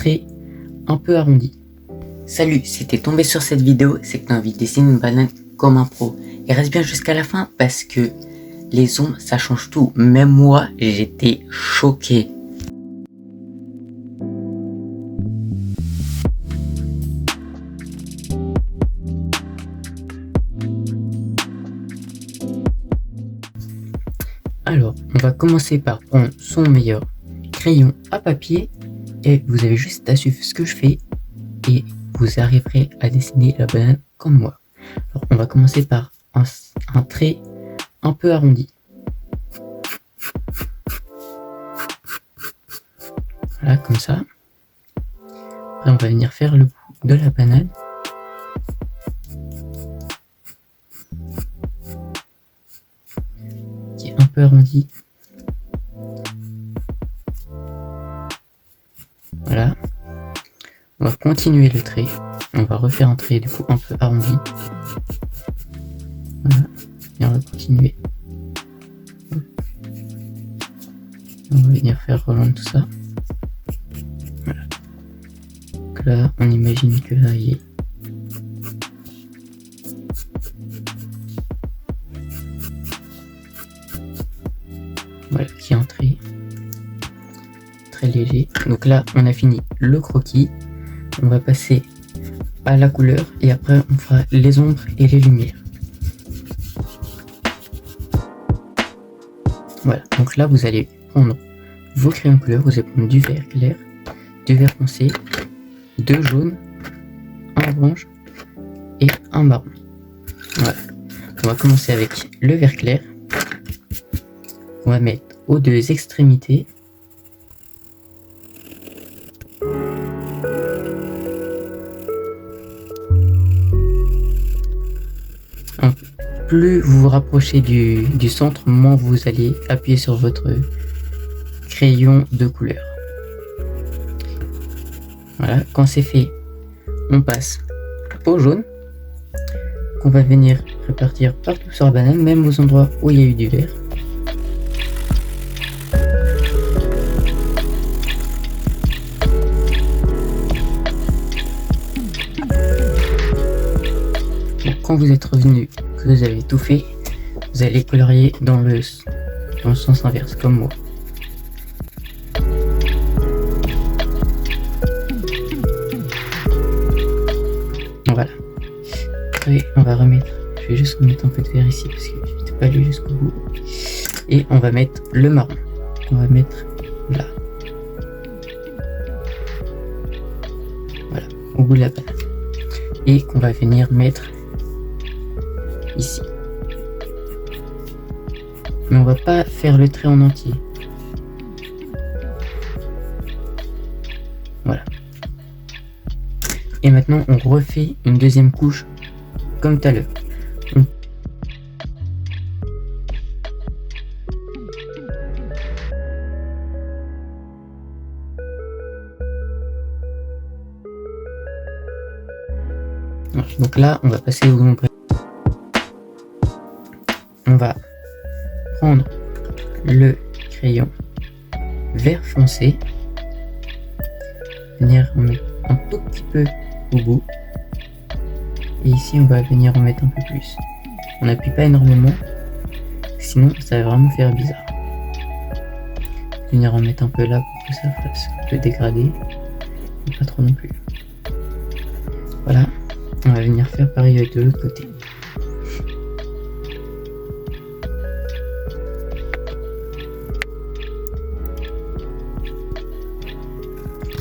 trait un peu arrondi. Salut, si t'es tombé sur cette vidéo, c'est que t'as envie de dessiner une banane comme un pro. Et reste bien jusqu'à la fin parce que les ombres ça change tout. Même moi j'étais choqué. Alors, on va commencer par prendre son meilleur crayon à papier et vous avez juste à suivre ce que je fais et vous arriverez à dessiner la banane comme moi. Alors, on va commencer par un trait un peu arrondi. Voilà, comme ça. Après, on va venir faire le bout de la banane. Qui est un peu arrondi. Voilà. On va continuer le trait. On va refaire un trait du coup un peu arrondi. Voilà. Et on va continuer. On va venir faire rejoindre tout ça. Voilà. Donc là, on imagine que là, il est. Voilà, qui est un trait très léger. Donc là, on a fini le croquis. On va passer à la couleur et après on fera les ombres et les lumières. Voilà, donc là vous allez prendre vos crayons de couleur, vous allez prendre du vert clair, du vert foncé, deux jaunes, un orange et un marron. Voilà, on va commencer avec le vert clair. On va mettre aux deux extrémités. Plus vous vous rapprochez du centre, moins vous allez appuyer sur votre crayon de couleur. Voilà, quand c'est fait, on passe au jaune, qu'on va venir répartir partout sur la banane, même aux endroits où il y a eu du vert. Quand vous êtes revenu, que vous avez tout fait, vous allez colorier dans le sens inverse, comme moi. Voilà. Après, on va remettre, je vais juste remettre un peu de vert ici parce que je n'étais pas allé jusqu'au bout. Et on va mettre le marron. On va mettre là. Voilà, au bout de la banane. Et qu'on va venir mettre ici. Mais on va pas faire le trait en entier. Voilà. Et maintenant on refait une deuxième couche comme tout à l'heure. Donc là on va passer au ombre. On va prendre le crayon vert foncé, venir en mettre un tout petit peu au bout, et ici on va venir en mettre un peu plus. On n'appuie pas énormément, sinon ça va vraiment faire bizarre. Venir en mettre un peu là pour que ça fasse le dégradé, mais pas trop non plus. Voilà, on va venir faire pareil de l'autre côté.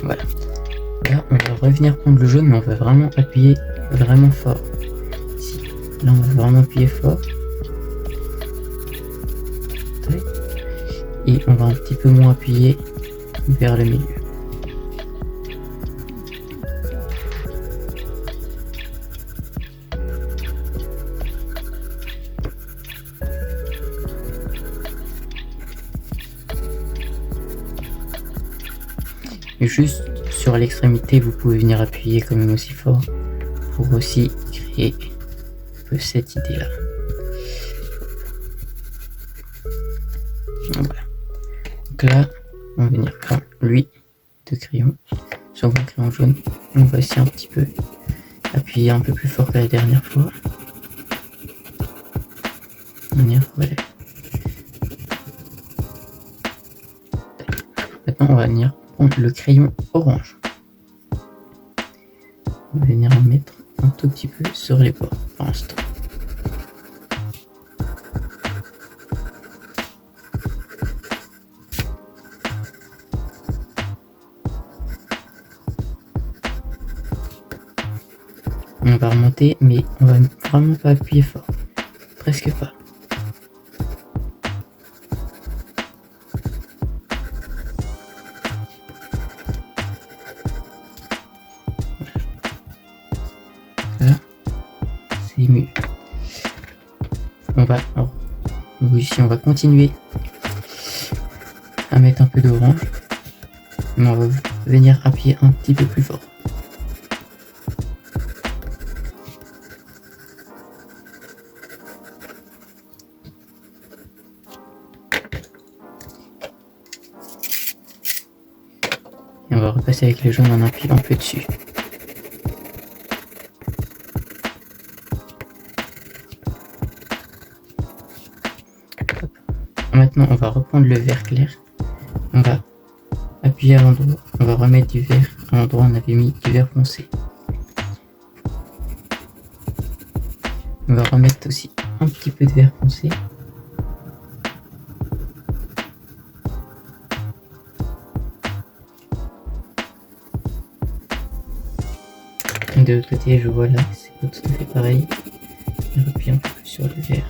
Voilà. Là, on va revenir prendre le jaune, mais on va vraiment appuyer vraiment fort. Ici. Là, on va vraiment appuyer fort. Et on va un petit peu moins appuyer vers le milieu. Et juste sur l'extrémité, vous pouvez venir appuyer quand même aussi fort pour aussi créer un peu cette idée là. Voilà. Donc là, on va venir prendre lui de crayon. sur mon crayon jaune. On va essayer un petit peu. Appuyer un peu plus fort que la dernière fois. Voilà. Maintenant, on va venir prendre le crayon orange. On va venir en mettre un tout petit peu sur les bords pour l'instant. On va remonter, mais on va vraiment pas appuyer fort. Presque pas. Là, c'est mieux. Ici, on va continuer à mettre un peu d'orange, mais on va venir appuyer un petit peu plus fort. Et on va repasser avec le jaune en appuyant un peu dessus. Maintenant, on va reprendre le vert clair. On va appuyer à l'endroit. On va remettre du vert à l'endroit où on avait mis du vert foncé. On va remettre aussi un petit peu de vert foncé. Et de l'autre côté, je vois là, c'est pas tout à fait pareil. Je rappuie un peu plus sur le vert.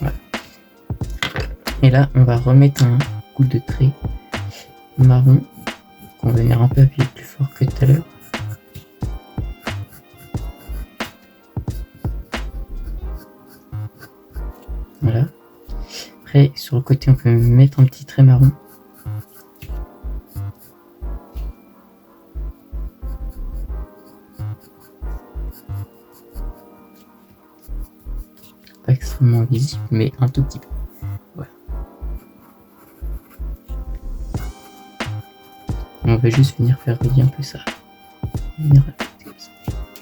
Voilà. Et là, on va remettre un coup de trait marron. On va venir un peu appuyer plus fort que tout à l'heure. Voilà. Après, sur le côté, on peut mettre un petit trait marron. Pas extrêmement visible, mais un tout petit peu. Voilà. On va juste venir faire relier un peu ça.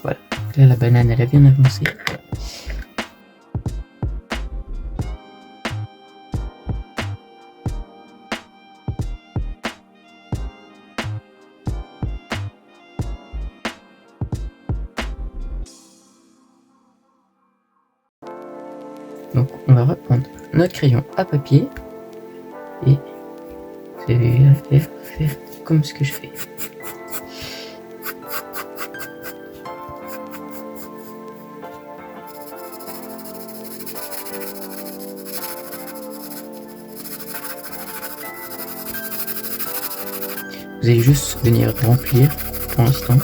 Voilà. Là, la banane, elle a bien avancé. Donc on va reprendre notre crayon à papier et vous allez faire comme ce que je fais. Vous allez juste venir remplir pour l'instant.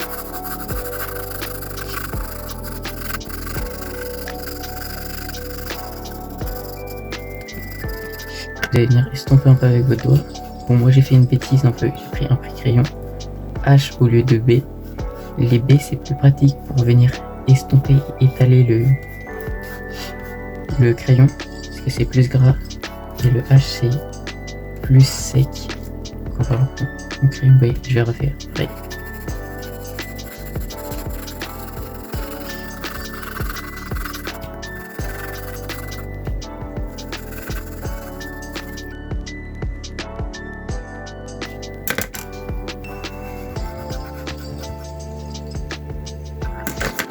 Vous allez venir estomper un peu avec votre doigt. Bon, moi j'ai fait une bêtise un peu, j'ai pris un crayon H au lieu de B. Les B c'est plus pratique pour venir estomper et étaler le crayon parce que c'est plus gras et le H c'est plus sec. Donc on va reprendre mon crayon B, je vais refaire. Ouais.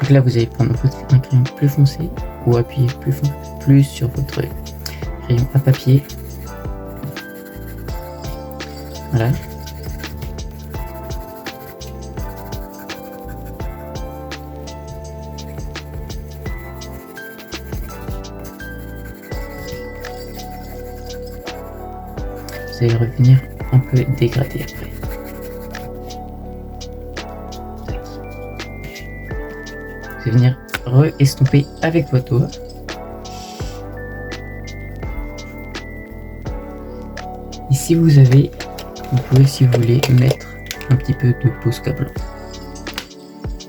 Donc là, vous allez prendre un crayon plus foncé ou appuyer plus sur votre crayon à papier. Voilà. Vous allez revenir un peu dégrader après. Vous allez venir re-estomper avec votre doigt. Et si vous avez, vous pouvez, si vous voulez, mettre un petit peu de Posca blanc.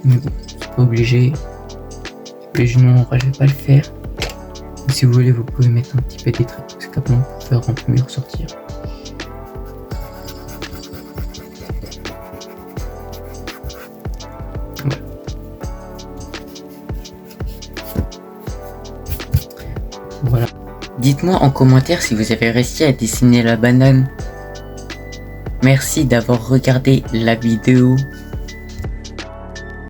Mais bon, c'est pas obligé. Mais je vais pas le faire. Mais si vous voulez, vous pouvez mettre un petit peu des traits de Posca blanc pour faire un peu mieux ressortir. Voilà. Dites-moi en commentaire si vous avez réussi à dessiner la banane. Merci d'avoir regardé la vidéo.